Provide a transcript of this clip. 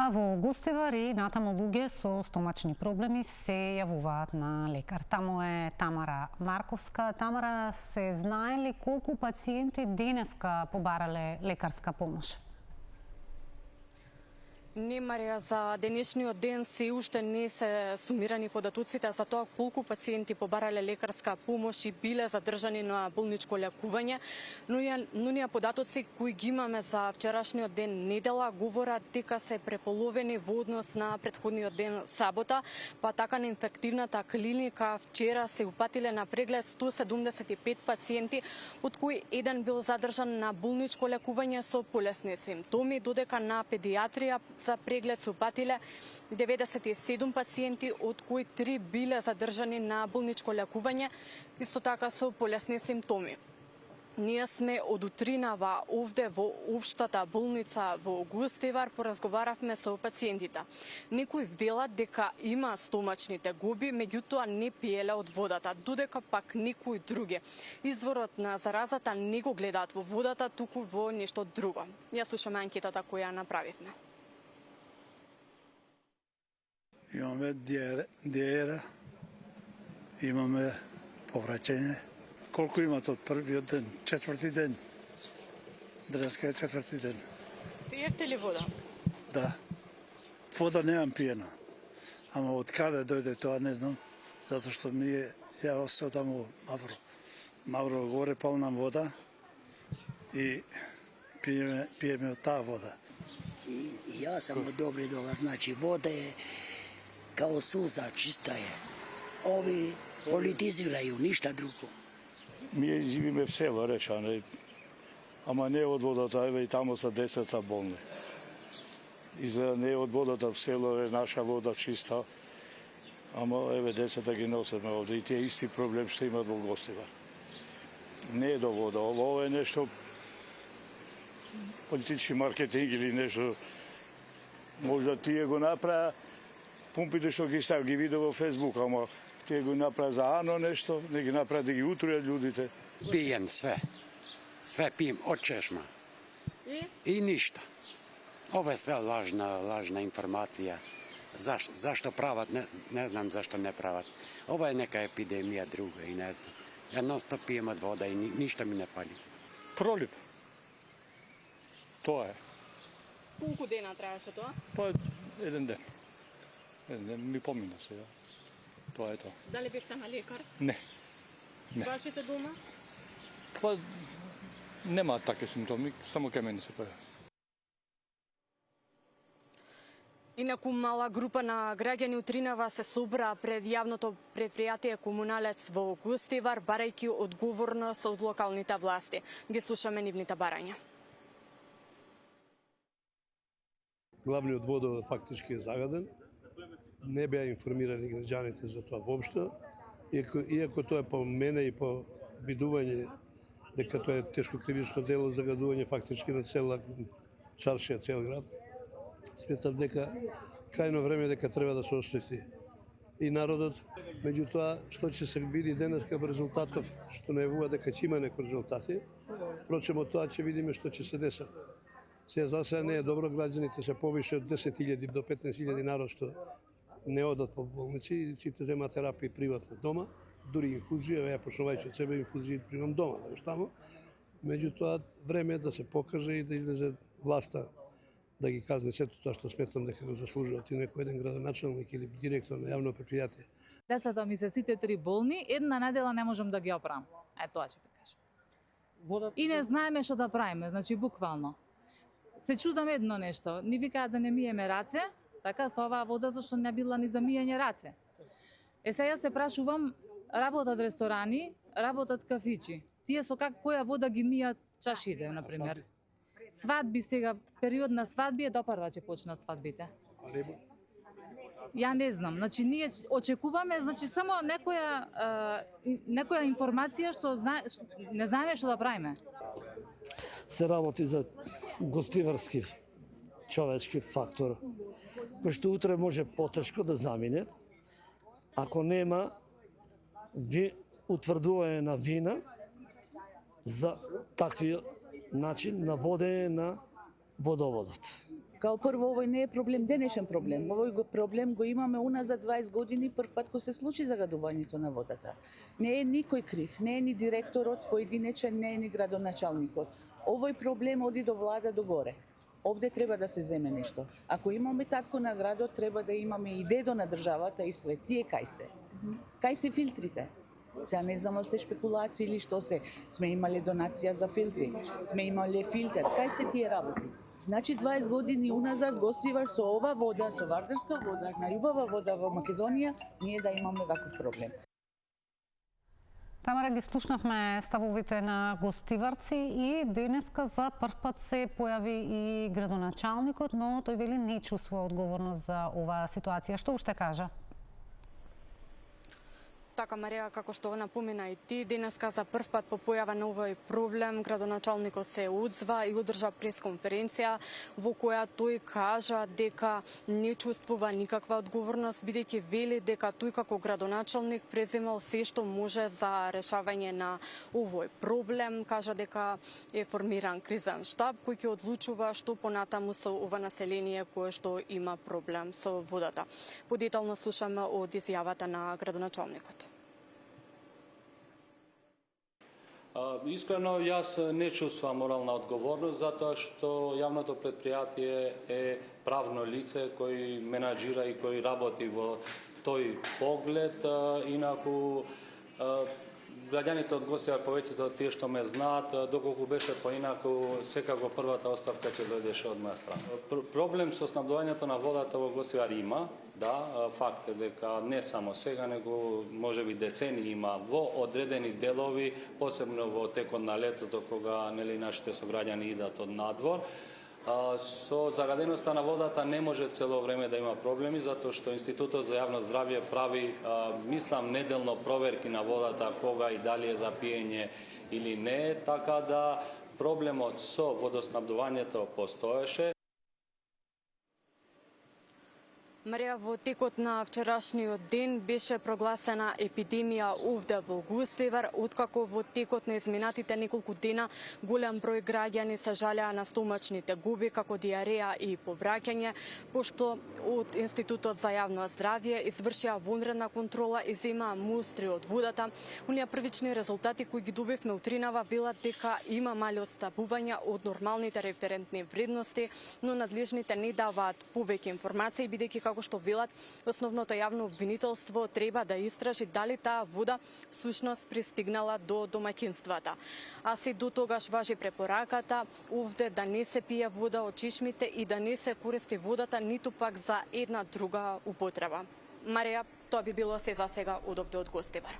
А во Гостивар и натаму луѓе со стомачни проблеми се јавуваат на лекар. Таму е Тамара Марковска. Тамара, се знае ли колку пациенти денеска побарале лекарска помош? Не, Марија, за денешниот ден се уште не се сумирани податоците за тоа колку пациенти побарале лекарска помош и биле задржани на болничко лекување, но ние податоци кои ги имаме за вчерашниот ден недела говорат дека се преполовени во однос на претходниот ден сабота, па така на инфективната клиника вчера се упатиле на преглед 175 пациенти, од кои еден бил задржан на болничко лекување со полесни симптоми, додека на педиатрија за преглед се упатиле 97 пациенти, од кои 3 биле задржани на болничко лекување, исто така со полесни симптоми. Ние сме од утринава овде во општата болница во Гостивар, поразговаравме со пациентите. Некои велат дека има стомачни тегоби, меѓутоа не пиеле од водата, додека пак некои други изворот на заразата не го гледаат во водата, туку во нешто друго. Ја слушаме анкетата која ја направивме. Имаме диера, имаме повраќање. Колку имат од првиот ден? Четврти ден. Денеска е четврти ден. Пиевте ли вода? Да. Вода немам пиена. Ама од каде дојде тоа не знам, затоа што ја се таму Мавро. Мавро горе полнам вода и пиеме од таа вода. И јас сам одобри дова, значи вода е као суза, чиста е. Ови политизирају, ништа друго. Ние живиме в село, речане, ама не од водата, еве и таму са децата болни. И за не од водата в село е наша вода чиста, ама еве децата ги носиме овде и тие исти проблем што имат во Гостивар. Не е до вода, ово е нешто политички маркетинг или нешто, можда тие го направа, пумпите што ги став, ги виде во Фейсбук, ама тие го направа за ано нешто, не ги направа да ги утрујат луѓите. Пиjem sve. Sve pijem od češma. I ništa. Ovo je sve lažna informacija. Zašto pravat, ne znam zašto ne pravat. Ovo je neka epidemija druga i ne znam. Ja non stop pijem od voda i ništa mi ne pali. Пролив. Тоа е. Колку дена траеше тоа? Па еден ден. Еден ден ми помина сега. Тоа е тоа. Дали бевте на лекар? Не. Не. Вашите дома? Па нема такви симптоми, само кај мене се појават. Инаку мала група на граѓани утринава се собра пред јавното предпријатие Комуналец во Гостивар, барајќи одговорност од локалните власти. Ги слушаме нивните барања. Главниот водовод фактички е загаден. Не беа информирани граѓаните за тоа воопшто. Иако тоа е по мене и по видување дека тоа е тешко кривично дело, загадување фактички на цела чаршија, цел град. Сметам дека крајно време дека треба да се освети и народот. Меѓутоа, што ќе се види денеска во резултатов, што најавува дека ќе има некои резултати, впрочем од тоа ќе видиме што ќе се деса. За сега не е добро, граѓаните се повише од 10.000 до 15.000 народ што не одат по болници и сите земаат терапија приватно дома, дури инфузија, ја почнувајќи од себе инфузија примам дома, таму. Меѓутоа, време е да се покаже и да излезе власта да ги казне сето тоа што сметам дека го заслужуваат и некој еден градоначалник или директор на јавно предпријатие. Децата ми се сите 3 болни, една недела не можам да ги оправам. Тоа ќе ви кажам. И не знаеме што да правиме, значи буквално. Се чудам едно нешто, ни викаат да не миеме раце, така со оваа вода зашто не била ни за миење раце. Сега се прашувам, работат ресторани, работат кафичи. Тие со која вода ги мијат чашите, например. Свадби сега, период на свадби е допарва ќе почнат свадбите. Ја не знам, значи ние очекуваме, значи само некоја информација што не знаеме што да правиме. Се работи за гостиварски човечки фактор, кој што утре може потешко да замине, ако нема утврдување на вина за такви начин на водење на водоводот. Као прво, овој не е проблем, денешен проблем. Овој проблем го имаме уназад 20 години, прв пат кога се случи загадувањето на водата. Не е никој крив, не е ни директорот поединечен, не е ни градоначалникот. Овој проблем оди до влада до горе. Овде треба да се земе нешто. Ако имаме татко на градот, треба да имаме и дедо на државата и све. Тие кај се? Кај се филтрите? Сега не знам се шпекулации или што се. Сме имале донација за филтри, сме имале филтер. Кај се тие работи? Значи 20 години уназад Гостивар со ова вода, со вардарска вода, најубава вода во Македонија, ние да имаме ваков проблем. Тамара, ги слушнавме ставовите на гостиварци и денеска за прв пат се појави и градоначалникот, но тој вели не чувствува одговорност за оваа ситуација. Што уште кажа? Така, Марија, како што напомена и ти, денеска за прв пат по појава на овој проблем градоначалникот се одзва и одржа пресконференција во која тој кажа дека не чувствува никаква одговорност, бидејќи вели дека тој како градоначалник преземал се што може за решавање на овој проблем. Кажа дека е формиран кризен штаб кој ќе одлучува што понатаму со ова население кое што има проблем со водата. Подетално слушаме од изјавата на градоначалникот. Искрено, јас не чувствувам морална одговорност затоа што јавното предпријатие е правно лице кој менаџира и кој работи во тој поглед. Инаку, граѓаните од Гостивар, повеќето од тие што ме знаат, доколку беше поинаку, секако првата оставка ќе дојдеше од моја страна. Проблем со снабдувањето на водата во Гостивар има, да, факт е дека не само сега, него можеби децени има во одредени делови, посебно во текот на летото, кога нашите сограѓани идат од надвор. Со загаденоста на водата не може цело време да има проблеми, затоа што Институтот за јавно здравје прави, мислам, неделно проверки на водата, кога и дали е за пиење или не, така да проблемот со водоснабдувањето постоеше. Марија, во текот на вчерашниот ден беше прогласена епидемија овде во Гостивар, откако во текот на изминатите неколку дена голем број граѓани се жалеа на стомачните губи, како диареја и повраќање, пошто од Институтот за јавно здравје извршија вонредна контрола и земаа мустри од водата. Оние првични резултати кои ги добивме утринава велат дека има мали отстапувања од нормалните референтни вредности, но надлежните не даваат повеќе информации, бидејќи како што велат, основното јавно обвинителство треба да истражи дали таа вода всушност пристигнала до домаќинствата. А се до тогаш важи препораката овде да не се пие вода од чешмите и да не се користи водата ниту пак за една друга употреба. Марија, тоа би било се за сега од овде од Гостивар.